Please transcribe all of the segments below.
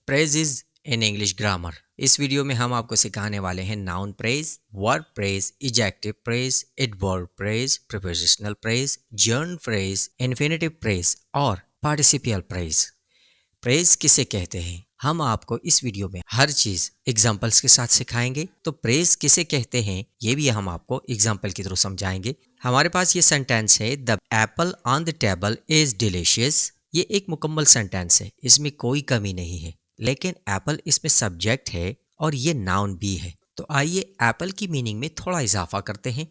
Praises in English grammar. इस video में हम आपको सिखाने वाले हैं noun phrase, verb phrase, adjective phrase, adverb phrase, prepositional phrase, gerund phrase, infinitive phrase और पार्टिसिपियल प्रेज। प्रेज किसे कहते हैं, हम आपको इस वीडियो में हर चीज एग्जाम्पल्स के साथ सिखाएंगे। तो प्रेज किसे कहते हैं ये भी हम आपको एग्जाम्पल के थ्रू समझाएंगे। हमारे पास ये सेंटेंस है, the Apple on the table is delicious. ये एक मुकम्मल सेंटेंस है, इसमें कोई कमी नहीं है, लेकिन एप्पल इसमें सब्जेक्ट है और ये नाउन भी है। तो आइए एप्पल की मीनिंग में थोड़ा इजाफा करते हैं।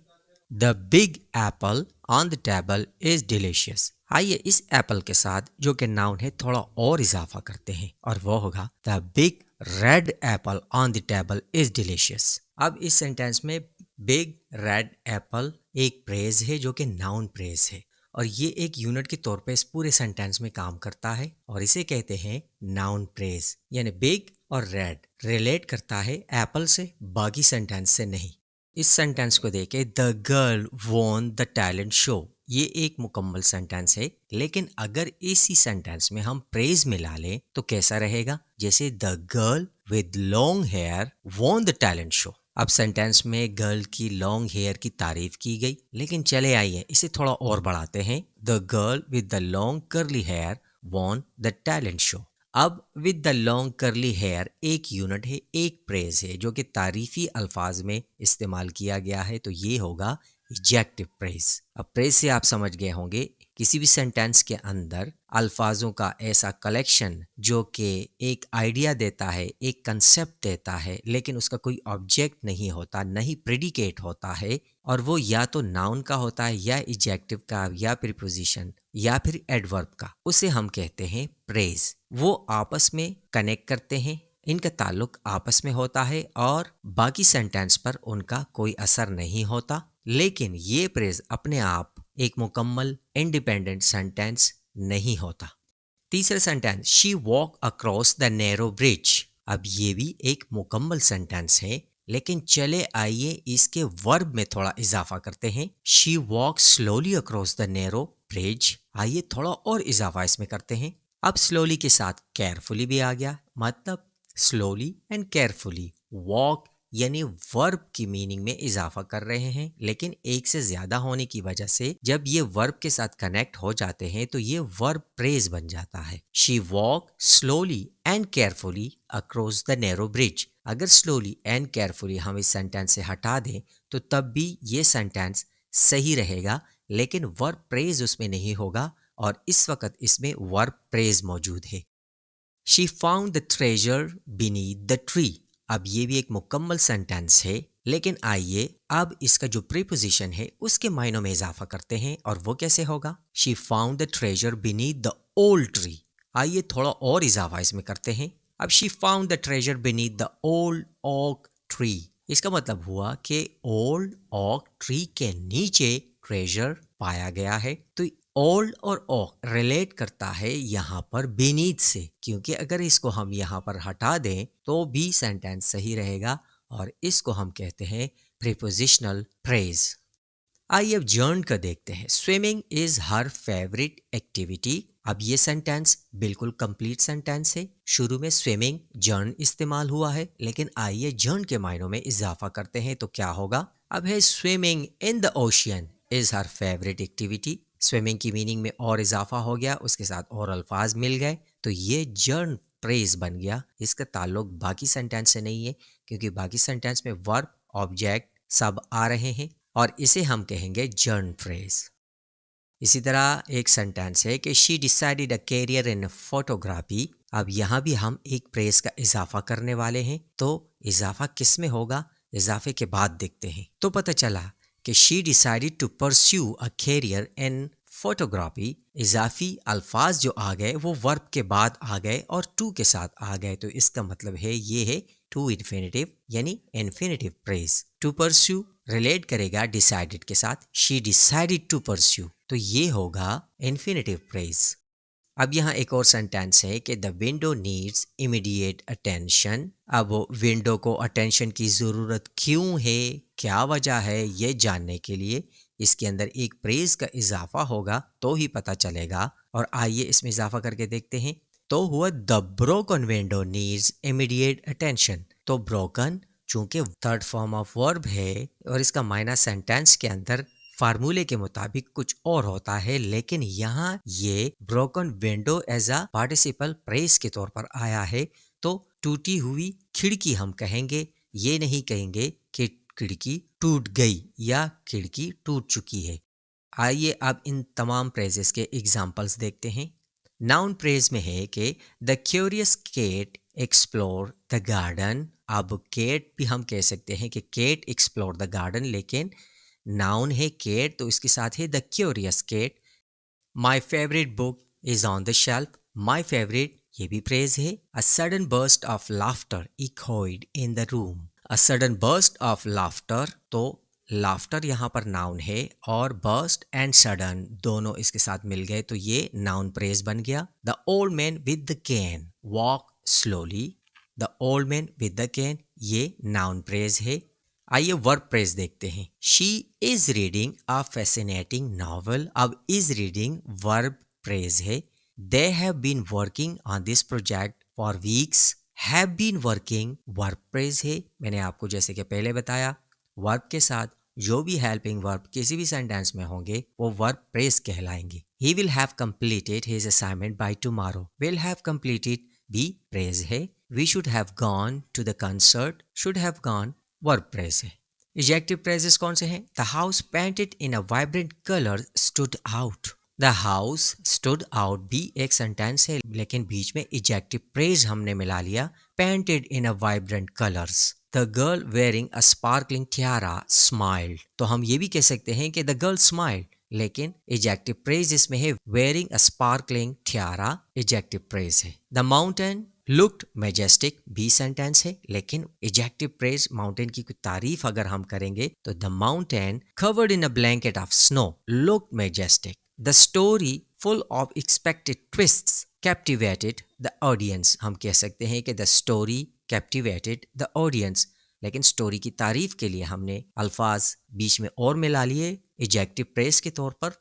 The big Apple on the table is delicious. आइए इस एप्पल के साथ जो कि नाउन है थोड़ा और इजाफा करते हैं और वो होगा the big red Apple on the table is delicious. अब इस सेंटेंस में बिग रेड एप्पल एक प्रेज है जो कि नाउन प्रेज है और ये एक यूनिट के तौर पे इस पूरे सेंटेंस में काम करता है और इसे कहते हैं नाउन प्रेज। यानी बिग और रेड रिलेट करता है एप्पल से, बाकी सेंटेंस से नहीं। इस सेंटेंस को देखे, the girl von the talent show. ये एक मुकम्मल सेंटेंस है, लेकिन अगर इसी सेंटेंस में हम प्रेज मिला लें तो कैसा रहेगा, जैसे the girl with long hair won the talent show. अब सेंटेंस में गर्ल की लॉन्ग हेयर की तारीफ की गई, लेकिन चले आइए इसे थोड़ा और बढ़ाते हैं। The girl with the long curly hair won the talent show. अब with the long curly hair एक यूनिट है, एक प्रेज है जो कि तारीफी अल्फाज में इस्तेमाल किया गया है, तो ये होगा एडजेक्टिव प्रेज। अब प्रेज से आप समझ गए होंगे किसी भी सेंटेंस के अंदर अल्फाजों का ऐसा कलेक्शन जो कि एक आइडिया देता है, एक कंसेप्ट देता है, लेकिन उसका कोई ऑब्जेक्ट नहीं होता, नहीं प्रेडिकेट होता है, और वो या तो नाउन का होता है या एडजेक्टिव का या प्रीपोजिशन या फिर एडवर्ब का, उसे हम कहते हैं प्रेज। वो आपस में कनेक्ट करते हैं, इनका ताल्लुक आपस में होता है और बाकी सेंटेंस पर उनका कोई असर नहीं होता, लेकिन ये प्रेज अपने आप एक मुकम्मल इंडिपेंडेंट सेंटेंस नहीं होता। तीसरा sentence, she walk across the narrow bridge. अब ये भी एक मुकम्मल सेंटेंस है, लेकिन चले आइए इसके वर्ब में थोड़ा इजाफा करते हैं। She walk slowly across the narrow bridge. आइए थोड़ा और इजाफा इसमें करते हैं। अब स्लोली के साथ केयरफुली भी आ गया, मतलब स्लोली एंड केयरफुली वॉक यानी वर्ब की मीनिंग में इजाफा कर रहे हैं, लेकिन एक से ज्यादा होने की वजह से जब ये वर्ब के साथ कनेक्ट हो जाते हैं तो ये वर्ब प्रेज बन जाता है। She walk slowly and carefully across the narrow bridge. अगर स्लोली एंड केयरफुली हम इस सेंटेंस से हटा दें तो तब भी ये सेंटेंस सही रहेगा, लेकिन वर्ब प्रेज उसमें नहीं होगा और इस वक्त इसमें वर्ब प्रेज मौजूद है। She found the treasure beneath the tree. अब ये भी एक मुकम्मल सेंटेंस है, लेकिन आइए अब इसका जो प्रीपोजिशन है उसके मायनों में इजाफा करते हैं और वो कैसे होगा, she found the treasure beneath the old tree. आइए थोड़ा और इजाफा इसमें करते हैं। अब she found the treasure beneath the old oak tree. इसका मतलब हुआ कि ओल्ड ओक ट्री के नीचे ट्रेजर पाया गया है। तो ओल्ड और ओक रिलेट करता है यहाँ पर बीनीथ से, क्योंकि अगर इसको हम यहाँ पर हटा दें तो भी सेंटेंस सही रहेगा और इसको हम कहते हैं प्रीपोजिशनल प्रेज। आइए अब जर्न का देखते हैं। Swimming is her favourite activity. अब ये सेंटेंस बिल्कुल कंप्लीट सेंटेंस है, शुरू में स्विमिंग जर्न इस्तेमाल हुआ है, लेकिन आइए जर्न के मायनों में इजाफा करते हैं तो क्या होगा। अब है swimming in the ocean is her favourite activity. Swimming की मीनिंग में और इजाफा हो गया, उसके साथ और अल्फाज मिल गए, तो ये जर्न प्रेज बन गया। इसका ताल्लुक बाकी सेंटेंस से नहीं है, क्योंकि बाकी सेंटेंस में वर्ब ऑब्जेक्ट सब आ रहे हैं और इसे हम कहेंगे जर्न फ्रेज। इसी तरह एक सेंटेंस है कि she decided a career in photography. अब यहाँ भी हम एक प्रेज का इजाफा करने वाले हैं, तो इजाफा किस में होगा, इजाफे के बाद देखते हैं। तो पता चला कि she decided to pursue a career in photography. इजाफी अल्फाज जो आ गए वो वर्ब के बाद आ गए और टू के साथ आ गए, तो इसका मतलब है ये है टू इन्फिनेटिव यानी infinitive phrase. To pursue relate करेगा डिसाइडेड के साथ, शी डिसाइडेड टू परस्यू, तो ये होगा इन्फिनेटिव प्रेज। अब यहाँ एक और सेंटेंस है कि the window needs immediate attention. अब विंडो को अटेंशन की ज़रूरत क्यों है, क्या वजह है, ये जानने के लिए इसके अंदर एक प्रेज का इजाफा होगा तो ही पता चलेगा। और आइए इसमें इजाफा करके देखते हैं। तो हुआ the broken window needs immediate attention. तो ब्रोकन चूंकि थर्ड फॉर्म ऑफ वर्ब है और इसका मायना सेंटेंस के अंदर फार्मूले के मुताबिक कुछ और होता है, लेकिन यहाँ ये broken window as a participle phrase के तौर पर आया है। तो टूटी हुई खिड़की हम कहेंगे, ये नहीं कहेंगे कि खिड़की टूट गई या खिड़की टूट चुकी है। आइए अब इन तमाम प्रेजेस के एग्जाम्पल्स देखते हैं। नाउन प्रेज में है कि the curious cat explore the garden. अब केट भी हम कह सकते हैं कि केट एक्सप्लोर द गार्डन, लेकिन नाउन है केट तो इसके साथ है the curious cat. My favourite book is on the shelf. My favourite ये भी प्रेज है। A sudden burst of laughter echoed in the room. A sudden burst of laughter, तो लाफ्टर यहाँ पर नाउन है और बर्स्ट एंड सडन दोनों इसके साथ मिल गए तो ये नाउन प्रेज बन गया। The old man with the cane walk slowly. The old man with the cane ये नाउन प्रेज है। आइए वर्ब प्रेज देखते हैं। She is reading a fascinating novel. अब इज रीडिंग वर्ब प्रेज है। They have been working on this project for weeks. Have been working verb phrase है। मैंने आपको जैसे कि पहले बताया वर्ब के साथ जो भी हेल्पिंग वर्ब किसी भी सेंटेंस में होंगे वो वर्ब प्रेज कहलाएंगे। He will have completed his assignment by tomorrow. Will have completed भी प्रेज है। We should have gone to the concert. Should have gone verb phrase है। एडजेक्टिव प्रेजेस कौन से हैं? The house painted in a vibrant color stood out. The house stood out भी एक sentence है, लेकिन बीच में एडजेक्टिव प्रेज हमने मिला लिया। Painted in a vibrant colors. The girl wearing a sparkling tiara smiled. तो हम ये भी कह सकते हैं कि the girl smiled, लेकिन एडजेक्टिव प्रेज इसमें है wearing a sparkling tiara, adjective praise है। The mountain looked majestic भी सेंटेंस है, लेकिन एडजेक्टिव प्रेज माउंटेन की कोई तारीफ अगर हम करेंगे तो the mountain covered in a blanket of snow looked majestic. The story full of expected twists captivated the audience. हम कह सकते हैं कि the story captivated the audience, लेकिन स्टोरी की तारीफ के लिए हमने अल्फाज बीच में और मिला लिए एडजेक्टिव प्रेज के तौर पर,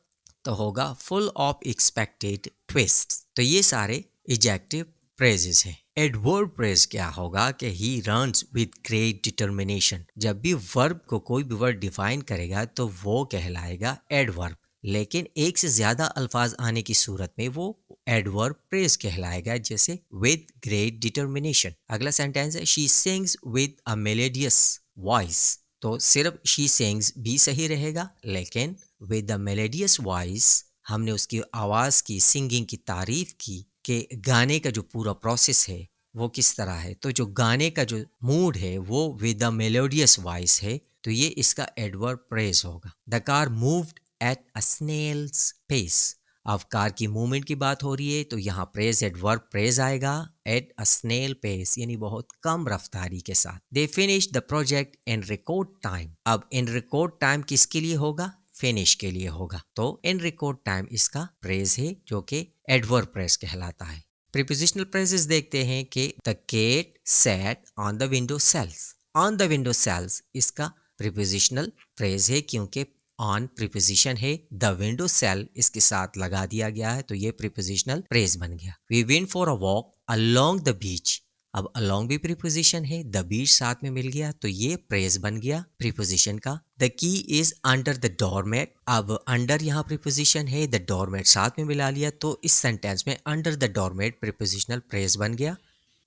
तो होगा फुल ऑफ एक्सपेक्टेड ट्विस्ट। तो ये सारे एडजेक्टिव प्रेजेस हैं। एडवर्ब प्रेज क्या होगा कि he runs with great determination. जब भी वर्ब को कोई भी वर्ड डिफाइन करेगा तो वो कहलाएगा एडवर्ब, लेकिन एक से ज्यादा अल्फाज आने की सूरत में वो एडवर्ब प्रेज कहलाएगा, जैसे विद ग्रेट डिटर्मिनेशन। अगला सेंटेंस है she sings with a melodious voice. तो सिर्फ शी सिंग्स भी सही रहेगा, लेकिन विद अ मेलोडियस वॉइस हमने उसकी आवाज की सिंगिंग की तारीफ की कि गाने का जो पूरा प्रोसेस है वो किस तरह है। तो जो गाने का जो मूड है वो विद अ मेलोडियस वॉइस है, तो ये इसका एडवर्ब प्रेज होगा। The car moved at a snail's pace. अब कार की मूवमेंट की बात हो रही है तो यहाँ प्रेज एडवर्ब प्रेज आएगा एट अ स्नेल पेस, यानी बहुत कम रफ्तारी के साथ। They finish the project in record time. अब इन रिकॉर्ड टाइम किसके लिए होगा? फिनिश के लिए होगा। तो इन रिकॉर्ड टाइम इसका प्रेज है जो कि एडवर्ब प्रेज कहलाता है। प्रीपोजिशनल प्रेजेस देखते हैं कि the cat sat on the window sills. On the window sills इसका प्रीपोजिशनल प्रेज है, क्योंकि ऑन प्रीपोजिशन है, द विंडो सेल इसके साथ लगा दिया गया है, तो ये प्रीपोजिशनल प्रेज बन गया। We went for a walk along the beach. अब अलोंग भी प्रीपोजिशन है, द बीच साथ में मिल गया तो ये प्रेज बन गया प्रीपोजिशन का। The key is under the doormat. अब अंडर यहाँ प्रीपोजिशन है, द डोरमेट साथ में मिला लिया तो इस सेंटेंस में under the doormat prepositional phrase बन गया।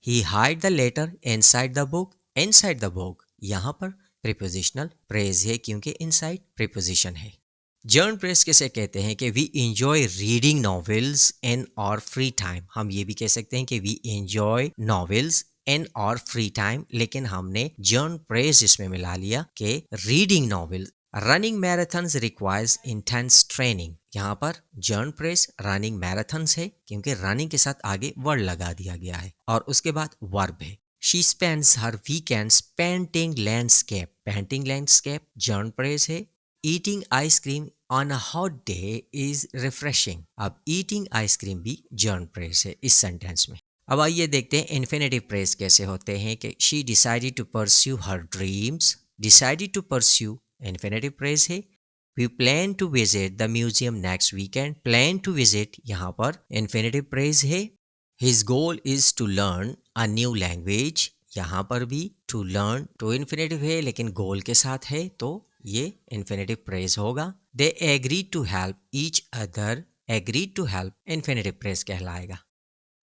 He hide the letter inside the book. Inside the book यहाँ पर प्रीपोजिशनल प्रेज है, क्योंकि इनसाइड प्रीपोजिशन है। जर्न प्रेज किसे कहते हैं कि वी एंजॉय रीडिंग नॉवेल्स इन और फ्री टाइम। हम ये भी कह सकते हैं कि वी एंजॉय नॉवेल्स इन और फ्री टाइम, लेकिन हमने जर्न प्रेज इसमें मिला लिया कि reading novels. Running marathons requires intense training. यहाँ पर जर्न प्रेज रनिंग मैराथन्स है, क्योंकि रनिंग के साथ आगे वर्ड लगा दिया गया है और उसके बाद वर्ब है। She spends her weekends painting landscape. Painting landscape gerund phrase है। Eating ice cream on a hot day is refreshing. अब eating ice cream भी जर्न प्रेज है इस सेंटेंस में। अब आइए देखते हैं इन्फिनेटिव प्रेज कैसे होते हैं कि she decided to pursue her dreams. Decided to pursue infinitive praise है। We plan to visit the museum next weekend. Plan to visit यहाँ पर इन्फिनेटिव प्रेज है। His goal is to learn a new language. यहाँ पर भी to learn to infinitive है लेकिन goal के साथ है तो ये infinitive phrase होगा. They agreed to help each other. Agreed to help infinitive phrase कहलाएगा.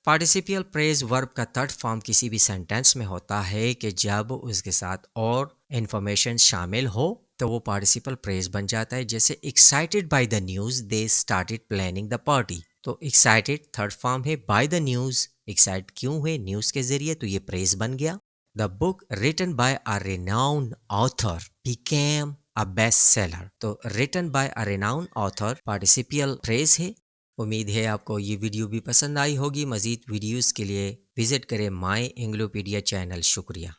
पार्टिसिपियल प्रेज वर्ब का थर्ड फॉर्म किसी भी सेंटेंस में होता है कि जब उसके साथ और इंफॉर्मेशन शामिल हो तो वो पार्टिसिपल प्रेज बन जाता है. जैसे excited by the news they started planning the party. तो एक्साइटेड थर्ड फॉर्म है, बाय द न्यूज एक्साइट क्यों हुए न्यूज के जरिए, तो ये प्रेज बन गया. The book written by a renowned author became a best seller. तो written by a renowned author participial phrase है. उम्मीद है आपको ये वीडियो भी पसंद आई होगी. मज़ीद वीडियोस के लिए विजिट करें माई इंग्लोपीडिया चैनल. शुक्रिया.